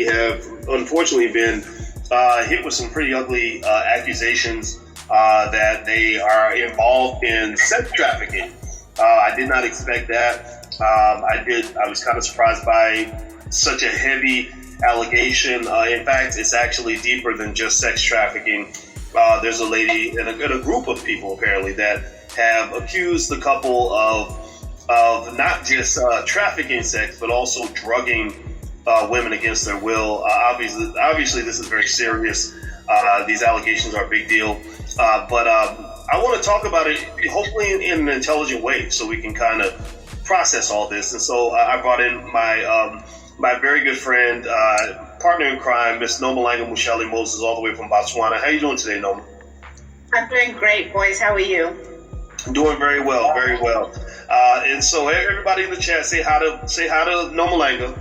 have unfortunately been hit with some pretty ugly accusations that they are involved in sex trafficking. I did not expect that. I was kind of surprised by such a heavy allegation. In fact, it's actually deeper than just sex trafficking. There's a lady and a group of people apparently that have accused the couple of not just trafficking sex, but also drugging women against their will. Obviously, this is very serious. These allegations are a big deal. But I want to talk about it, hopefully in an intelligent way, so we can kind of process all this. And so I brought in my very good friend, partner in crime, Miss Nomalanga Mushali Moses, all the way from Botswana. How are you doing today, Noma? I'm doing great, boys. How are you? Doing very well, very well. And so everybody in the chat, say hi to Nomalanga.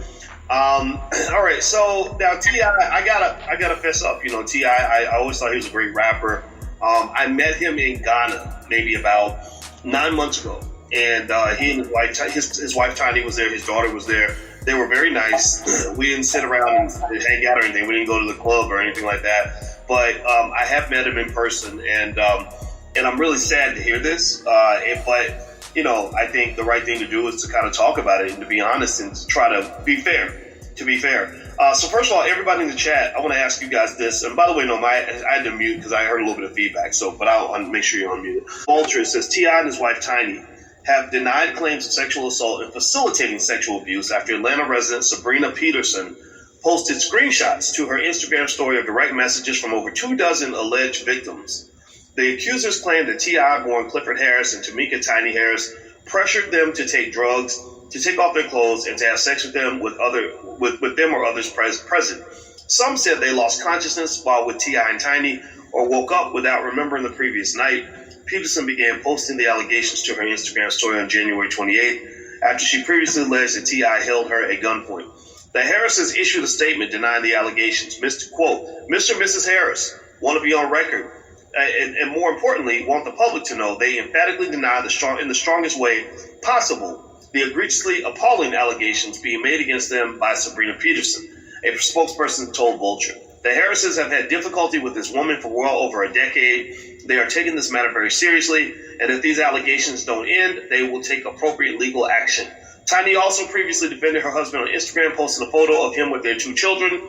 All right, so now T.I., I gotta fess up. You know, T.I., I always thought he was a great rapper. I met him in Ghana maybe about 9 months ago, and he and his wife Tiny was there. His daughter was there. They were very nice. We didn't sit around and hang out or anything. We didn't go to the club or anything like that. But I have met him in person, and I'm really sad to hear this. But you know, I think the right thing to do is to kind of talk about it and to be honest and to try to be fair. So first of all, everybody in the chat, I want to ask you guys this. And by the way, no, I had to mute because I heard a little bit of feedback. But I'll make sure you're unmuted. Vulture says T.I. and his wife Tiny have denied claims of sexual assault and facilitating sexual abuse after Atlanta resident Sabrina Peterson posted screenshots to her Instagram story of direct messages from over 24 alleged victims. The accusers claimed that T.I., born Clifford Harris, and Tamika Tiny Harris pressured them to take drugs, to take off their clothes, and to have sex with them with them or others present. Some said they lost consciousness while with T.I. and Tiny or woke up without remembering the previous night. Peterson began posting the allegations to her Instagram story on January 28th after she previously alleged that T.I. held her at gunpoint. The Harrises issued a statement denying the allegations. Mr. and Mrs. Harris want to be on record, and more importantly, want the public to know they emphatically deny in the strongest way possible the egregiously appalling allegations being made against them by Sabrina Peterson, a spokesperson told Vulture. The Harrises have had difficulty with this woman for well over a decade. They are taking this matter very seriously, and if these allegations don't end, they will take appropriate legal action. Tiny also previously defended her husband on Instagram, posting a photo of him with their 2 children,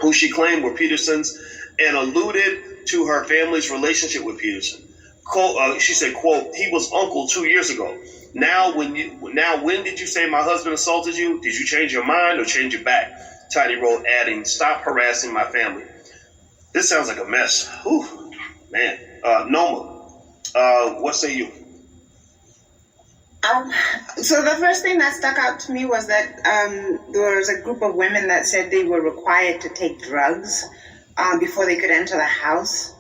who she claimed were Peterson's, and alluded to her family's relationship with Peterson. She said, quote, "He was uncle 2 years ago. Now, when did you say my husband assaulted you? Did you change your mind or change it back?" Tiny wrote, adding, "Stop harassing my family." This sounds like a mess. Whew, man. Noma, what say you? So the first thing that stuck out to me was that there was a group of women that said they were required to take drugs before they could enter the house.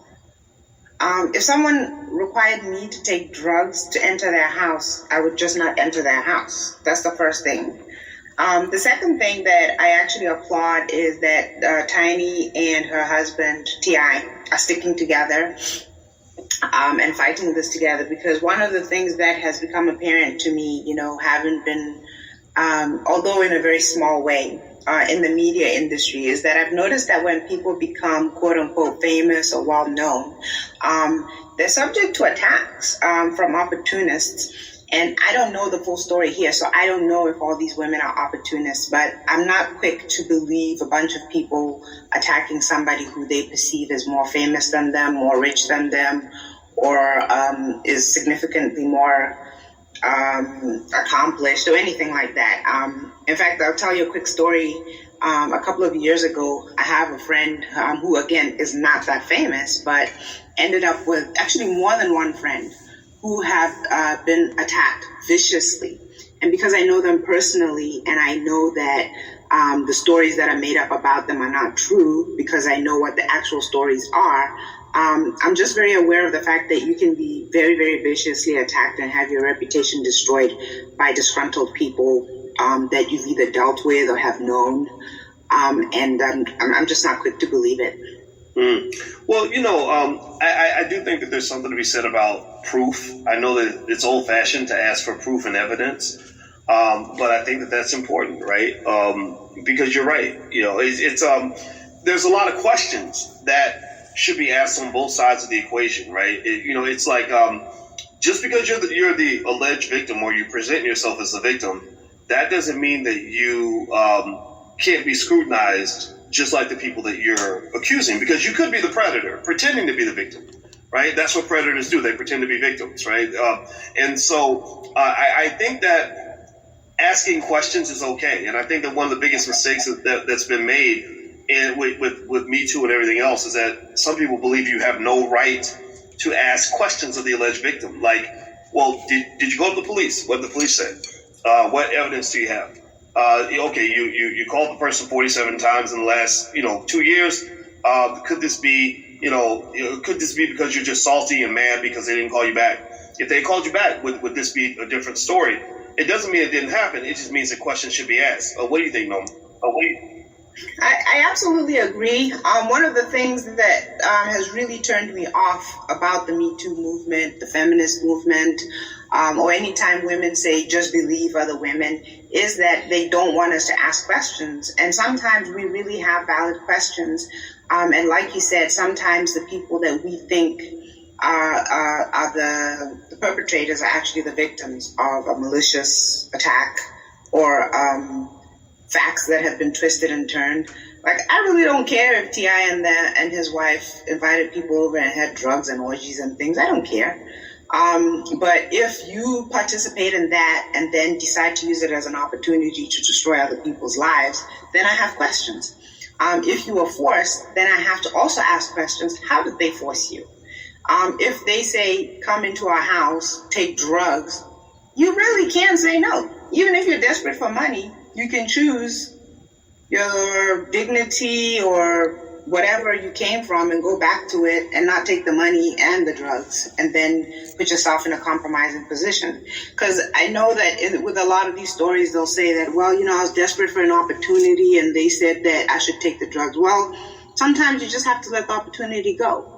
If someone required me to take drugs to enter their house, I would just not enter their house. That's the first thing. The second thing that I actually applaud is that Tiny and her husband, T.I., are sticking together and fighting this together, because one of the things that has become apparent to me, having been, although in a very small way, in the media industry, is that I've noticed that when people become quote unquote famous or well known, they're subject to attacks from opportunists. And I don't know the full story here, so I don't know if all these women are opportunists, but I'm not quick to believe a bunch of people attacking somebody who they perceive as more famous than them, more rich than them, or is significantly more accomplished or anything like that. In fact, I'll tell you a quick story. A couple of years ago, I have a friend who, again, is not that famous, but ended up with actually more than one friend who have been attacked viciously. And because I know them personally, and I know that the stories that are made up about them are not true, because I know what the actual stories are, I'm just very aware of the fact that you can be very, very viciously attacked and have your reputation destroyed by disgruntled people that you've either dealt with or have known. And I'm just not quick to believe it. Well, I do think that there's something to be said about proof. I know that it's old-fashioned to ask for proof and evidence. But I think that that's important, right? Because you're right. It's there's a lot of questions that should be asked on both sides of the equation, right? It's like just because you're the alleged victim or you present yourself as the victim, that doesn't mean that you can't be scrutinized just like the people that you're accusing, because you could be the predator pretending to be the victim, right? That's what predators do. They pretend to be victims, right? And so I think that asking questions is okay. And I think that one of the biggest mistakes that's been made with Me Too and everything else is that some people believe you have no right to ask questions of the alleged victim. Like, well, did you go to the police? What did the police say? What evidence do you have? Okay, you called the person 47 times in the last 2 years. Could this be because you're just salty and mad because they didn't call you back? If they called you back, would this be a different story? It doesn't mean it didn't happen. It just means that questions should be asked. What do you think, Norma? I absolutely agree. One of the things that has really turned me off about the Me Too movement, the feminist movement, or anytime women say just believe other women, is that they don't want us to ask questions. And sometimes we really have valid questions. And like you said, sometimes the people that we think are the perpetrators are actually the victims of a malicious attack or facts that have been twisted and turned. Like, I really don't care if T.I. and his wife invited people over and had drugs and orgies and things. I don't care. But if you participate in that and then decide to use it as an opportunity to destroy other people's lives, then I have questions. If you were forced, then I have to also ask questions. How did they force you? If they say, come into our house, take drugs, you really can say no. Even if you're desperate for money, you can choose your dignity or whatever you came from and go back to it and not take the money and the drugs and then put yourself in a compromising position. Because I know that with a lot of these stories, they'll say that, well, I was desperate for an opportunity and they said that I should take the drugs. Well, sometimes you just have to let the opportunity go.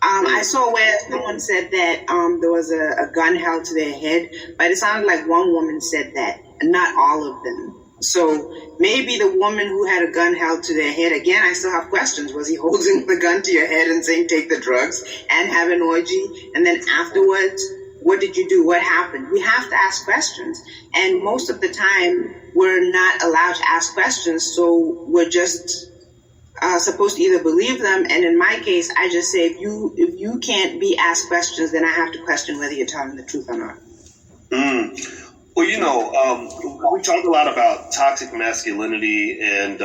I saw where someone said that there was a gun held to their head, but it sounded like one woman said that, and not all of them. So maybe the woman who had a gun held to their head, again, I still have questions. Was he holding the gun to your head and saying, take the drugs and have an orgy? And then afterwards, what did you do? What happened? We have to ask questions. And most of the time, we're not allowed to ask questions. So we're just supposed to either believe them. And in my case, I just say, if you can't be asked questions, then I have to question whether you're telling the truth or not. Well, we talk a lot about toxic masculinity and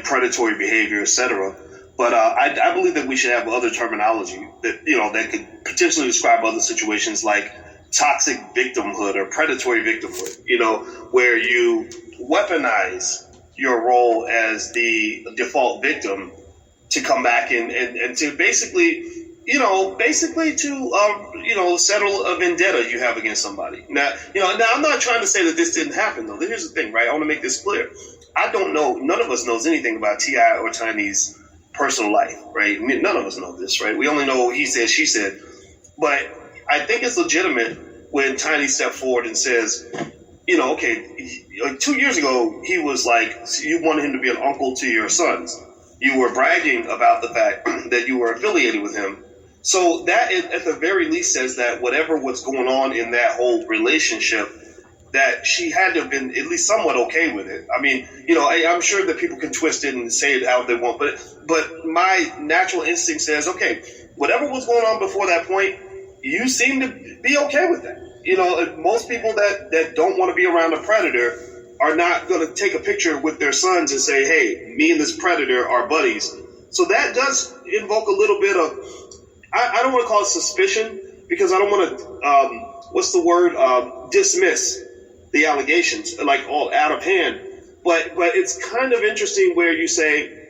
predatory behavior, etc. But I believe that we should have other terminology that that could potentially describe other situations like toxic victimhood or predatory victimhood. Where you weaponize your role as the default victim to come back and to basically to settle a vendetta you have against somebody. Now I'm not trying to say that this didn't happen though. Here's the thing, right? I want to make this clear. I don't know. None of us knows anything about T.I. or Tiny's personal life, right? None of us know this, right? We only know he said, she said. But I think it's legitimate when Tiny stepped forward and says, okay, 2 years ago, he was like, you wanted him to be an uncle to your sons. You were bragging about the fact that you were affiliated with him. So that, at the very least, says that whatever was going on in that whole relationship, that she had to have been at least somewhat okay with it. I mean, I'm sure that people can twist it and say it how they want, but my natural instinct says, okay, whatever was going on before that point, you seem to be okay with that. Most people that don't want to be around a predator are not going to take a picture with their sons and say, hey, me and this predator are buddies. So that does invoke a little bit of, I don't want to call it suspicion, because I don't want to, dismiss the allegations, like all out of hand. But it's kind of interesting where you say,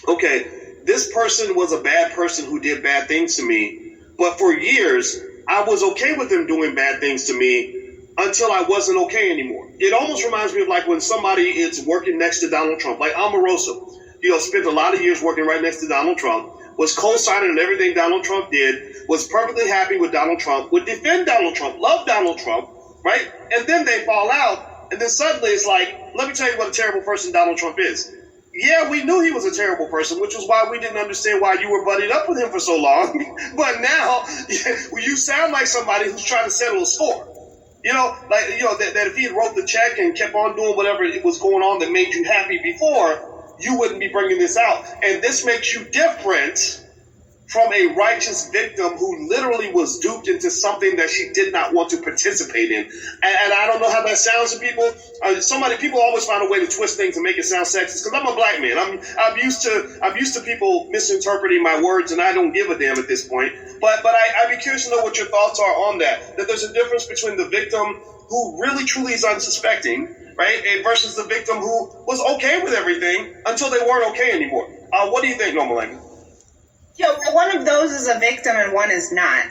okay, this person was a bad person who did bad things to me, but for years, I was okay with them doing bad things to me until I wasn't okay anymore. It almost reminds me of like when somebody is working next to Donald Trump, like Omarosa, spent a lot of years working right next to Donald Trump, was co-signing on everything Donald Trump did, was perfectly happy with Donald Trump, would defend Donald Trump, love Donald Trump, right? And then they fall out, and then suddenly it's like, let me tell you what a terrible person Donald Trump is. Yeah, we knew he was a terrible person, which was why we didn't understand why you were buddied up with him for so long. But now you sound like somebody who's trying to settle a score. That if he had wrote the check and kept on doing whatever it was going on that made you happy before, you wouldn't be bringing this out. And this makes you different from a righteous victim who literally was duped into something that she did not want to participate in. And I don't know how that sounds to people. People always find a way to twist things and make it sound sexist. Because I'm a black man. I'm used to people misinterpreting my words, and I don't give a damn at this point. But I'd be curious to know what your thoughts are on that. That there's a difference between the victim who really truly is unsuspecting, right, and versus the victim who was okay with everything until they weren't okay anymore. What do you think, Norma Lang? One of those is a victim and one is not.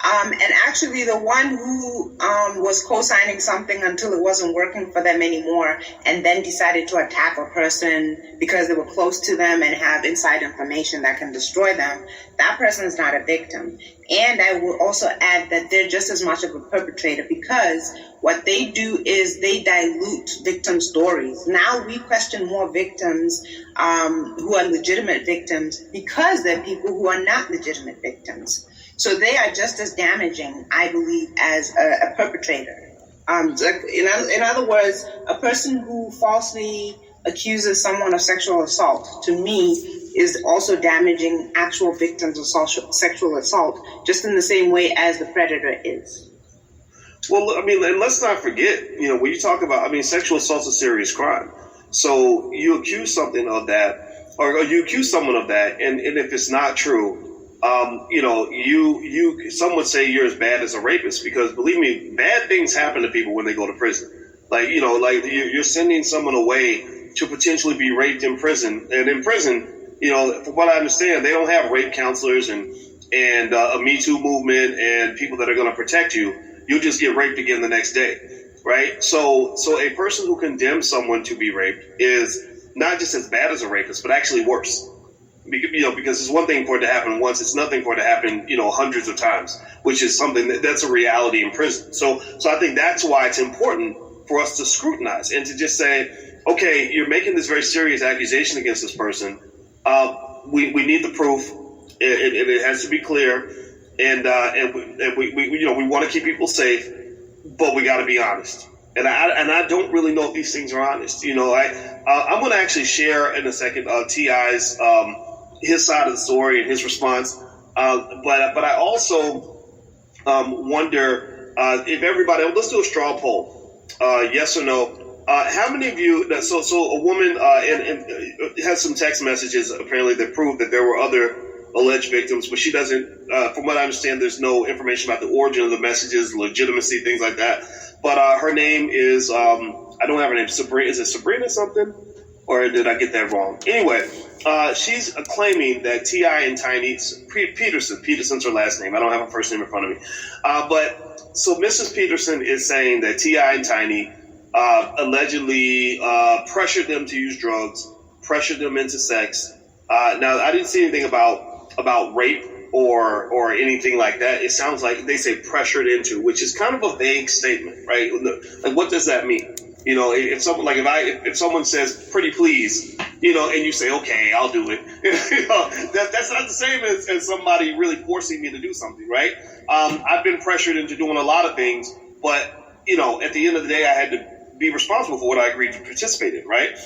And actually, the one who was co-signing something until it wasn't working for them anymore and then decided to attack a person because they were close to them and have inside information that can destroy them, that person is not a victim. And I will also add that they're just as much of a perpetrator because what they do is they dilute victim stories. Now we question more victims who are legitimate victims because they're people who are not legitimate victims. So they are just as damaging, I believe, as a perpetrator. In other words, a person who falsely accuses someone of sexual assault, to me, is also damaging actual victims of sexual assault, just in the same way as the predator is. Well, I mean, and let's not forget, when you talk about, sexual assault's a serious crime. So you accuse something of that, or you accuse someone of that, and if it's not true, some would say you're as bad as a rapist because, believe me, bad things happen to people when they go to prison. You're sending someone away to potentially be raped in prison. And in prison, from what I understand, they don't have rape counselors and a Me Too movement and people that are going to protect you. You'll just get raped again the next day, right? So a person who condemns someone to be raped is not just as bad as a rapist, but actually worse. Because it's one thing for it to happen once, it's nothing for it to happen, hundreds of times, which is something that's a reality in prison. So I think that's why it's important for us to scrutinize and to just say, okay, you're making this very serious accusation against this person. We need the proof. It has to be clear, and we want to keep people safe, but we got to be honest. And I don't really know if these things are honest. I'm going to actually share in a second T.I.'s his side of the story and his response. But I also wonder if everybody, let's do a straw poll, yes or no. How many of you, so a woman has some text messages apparently that prove that there were other alleged victims, but she doesn't, from what I understand, there's no information about the origin of the messages, legitimacy, things like that. But her name is, I don't have her name, Sabrina. Is it Sabrina something? Or did I get that wrong? Anyway, she's claiming that T.I. and Tiny, Peterson's her last name. I don't have her first name in front of me. So Mrs. Peterson is saying that T.I. and Tiny allegedly pressured them to use drugs, pressured them into sex. Now, I didn't see anything about rape or anything like that. It sounds like they say pressured into, which is kind of a vague statement, right? Like, what does that mean? If someone if someone says "pretty please," and you say, "Okay, I'll do it," that's not the same as somebody really forcing me to do something, right? I've been pressured into doing a lot of things, but at the end of the day, I had to be responsible for what I agreed to participate in, right?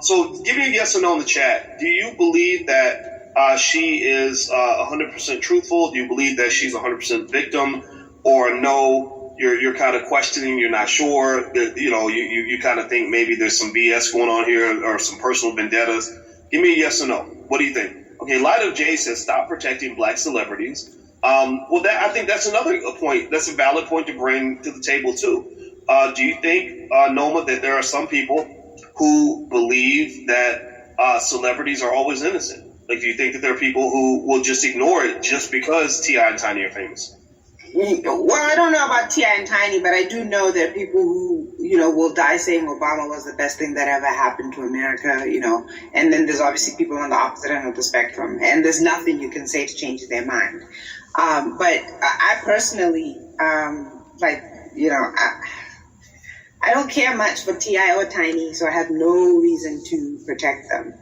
So give me a yes or no in the chat. Do you believe that she is 100% truthful? Do you believe that she's 100% victim? Or no, you're kind of questioning, you're not sure, that, you kind of think maybe there's some BS going on here or some personal vendettas? Give me a yes or no. What do you think? Okay, Light of J says stop protecting black celebrities. I think that's another point. That's a valid point to bring to the table too. Do you think, Noma, that there are some people who believe that celebrities are always innocent? Like, do you think that there are people who will just ignore it just because T.I. and Tiny are famous? Well, I don't know about T.I. and Tiny, but I do know there are people who, will die saying Obama was the best thing that ever happened to America, and then there's obviously people on the opposite end of the spectrum, and there's nothing you can say to change their mind. But I personally, I don't care much for T.I. or Tiny, so I have no reason to protect them.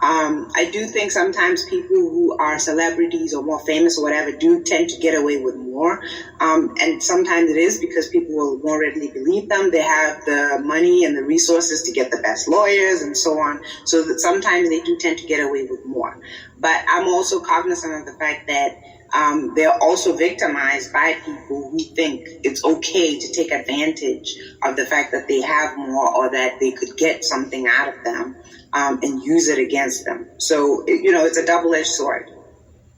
I do think sometimes people who are celebrities or more famous or whatever do tend to get away with more. And sometimes it is because people will more readily believe them. They have the money and the resources to get the best lawyers and so on. So that sometimes they do tend to get away with more. But I'm also cognizant of the fact that they're also victimized by people who think it's okay to take advantage of the fact that they have more or that they could get something out of them and use it against them. So, it's a double-edged sword.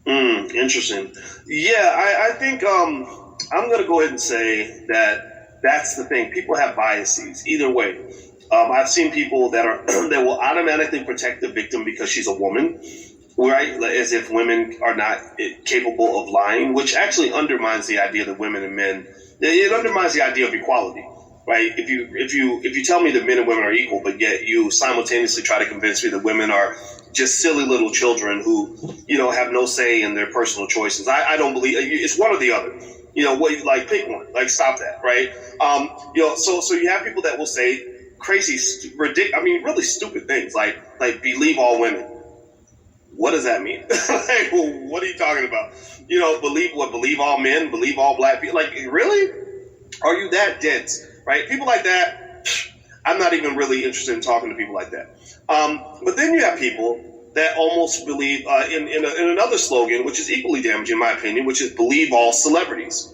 Interesting. Yeah, I think I'm going to go ahead and say that that's the thing. People have biases either way. I've seen people that will automatically protect the victim because she's a woman. Right, as if women are not capable of lying, which actually undermines the idea that women and men. It undermines the idea of equality, right? If you tell me that men and women are equal, but yet you simultaneously try to convince me that women are just silly little children who have no say in their personal choices, I don't believe it's one or the other. Pick one. Stop that, right? So you have people that will say crazy, really stupid things like believe all women. What does that mean? What are you talking about? Believe all men, believe all black people. Really? Are you that dense? Right? People like that, I'm not even really interested in talking to people like that. But then you have people that almost believe in another slogan, which is equally damaging in my opinion, which is believe all celebrities.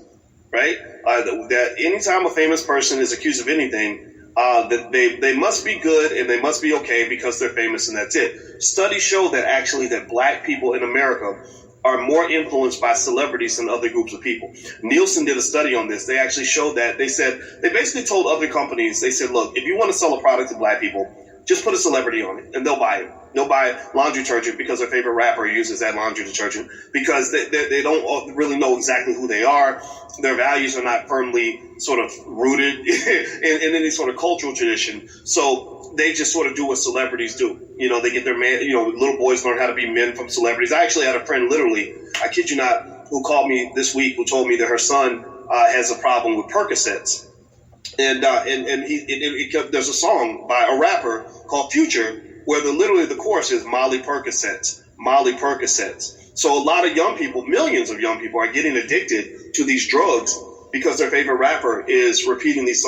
Right? That anytime a famous person is accused of anything, that they must be good and they must be okay because they're famous and that's it. Studies show that actually that black people in America are more influenced by celebrities than other groups of people. Nielsen did a study on this. They actually showed that. They basically told other companies, they said, look, if you want to sell a product to black people, just put a celebrity on it and they'll buy it. They'll buy laundry detergent because their favorite rapper uses that laundry detergent because they don't really know exactly who they are. Their values are not firmly sort of rooted in any sort of cultural tradition. So they just sort of do what celebrities do. They get their man, little boys learn how to be men from celebrities. I actually had a friend, literally, I kid you not, who called me this week, who told me that her son has a problem with Percocets. And there's a song by a rapper called Future where literally the chorus is Molly Percocets, Molly Percocets. So a lot of young people, millions of young people, are getting addicted to these drugs because their favorite rapper is repeating these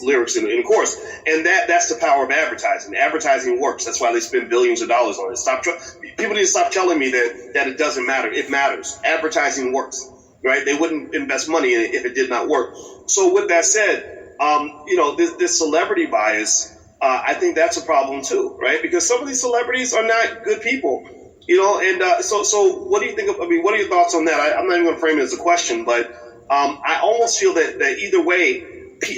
lyrics in chorus. And that's the power of advertising. Advertising works. That's why they spend billions of dollars on it. People need to stop telling me that it doesn't matter. It matters. Advertising works, right? They wouldn't invest money in it if it did not work. So with that said, this celebrity bias, I think that's a problem too, right? Because some of these celebrities are not good people, so what do you think what are your thoughts on that? I'm not even going to frame it as a question, but I almost feel that either way,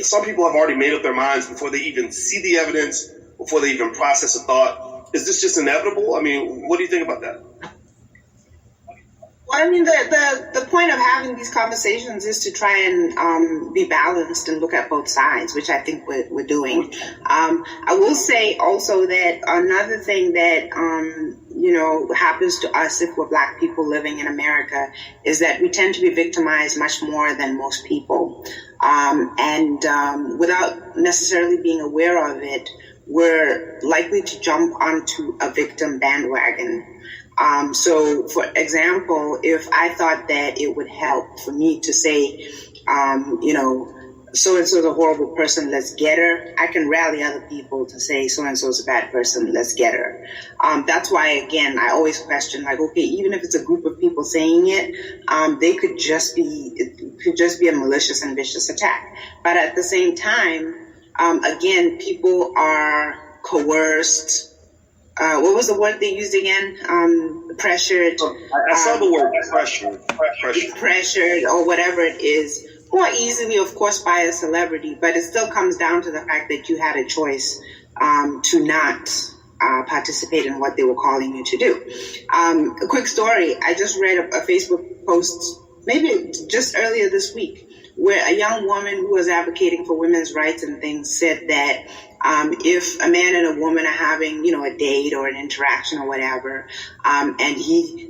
some people have already made up their minds before they even see the evidence, before they even process a thought. Is this just inevitable? What do you think about that? Well, the point of having these conversations is to try and be balanced and look at both sides, which I think we're doing. I will say also that another thing that, happens to us if we're Black people living in America is that we tend to be victimized much more than most people. And without necessarily being aware of it, we're likely to jump onto a victim bandwagon. So, for example, if I thought that it would help for me to say, so-and-so's a horrible person, let's get her, I can rally other people to say so-and-so's a bad person, let's get her. That's why, again, I always question, okay, even if it's a group of people saying it, it could just be a malicious and vicious attack. But at the same time, again, people are coerced. What was the word they used again? Pressured. I saw the word pressured. Pressured or whatever it is. More easily, of course, by a celebrity, but it still comes down to the fact that you had a choice to not participate in what they were calling you to do. A quick story. I just read a Facebook post, maybe just earlier this week, where a young woman who was advocating for women's rights and things said that if a man and a woman are having, a date or an interaction or whatever, and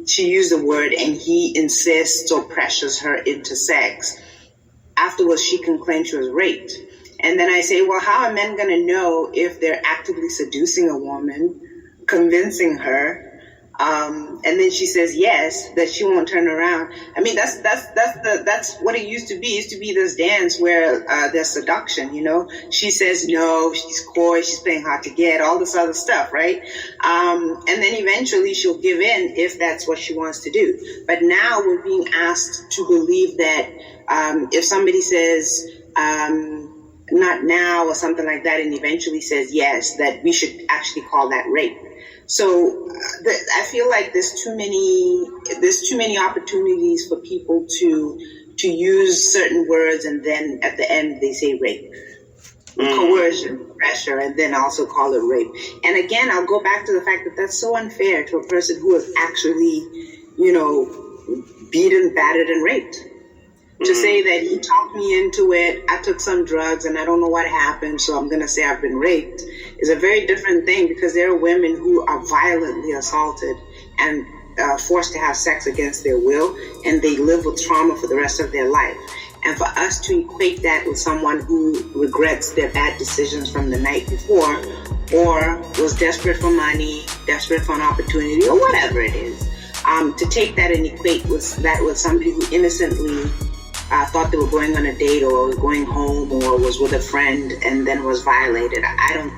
she used the word, and he insists or pressures her into sex, afterwards she can claim she was raped. And then I say, well, how are men going to know if they're actively seducing a woman, convincing her? And then she says yes, that she won't turn around. I mean, that's what it used to be. It used to be this dance where there's seduction, you know. She says no, she's coy, she's playing hard to get, all this other stuff, right? And then eventually she'll give in if that's what she wants to do. But now we're being asked to believe that if somebody says not now or something like that, and eventually says yes, that we should actually call that rape. So I feel like there's too many opportunities for people to use certain words, and then at the end they say rape, coercion, pressure, and then also call it rape. And again, I'll go back to the fact that that's so unfair to a person who is actually, you know, beaten, battered, and raped. To say that he talked me into it, I took some drugs and I don't know what happened, so I'm going to say I've been raped, is a very different thing, because there are women who are violently assaulted and forced to have sex against their will, and they live with trauma for the rest of their life. And for us to equate that with someone who regrets their bad decisions from the night before, or was desperate for money, desperate for an opportunity, or whatever it is, to take that and equate that with somebody who innocently thought they were going on a date or was going home or was with a friend and then was violated. I don't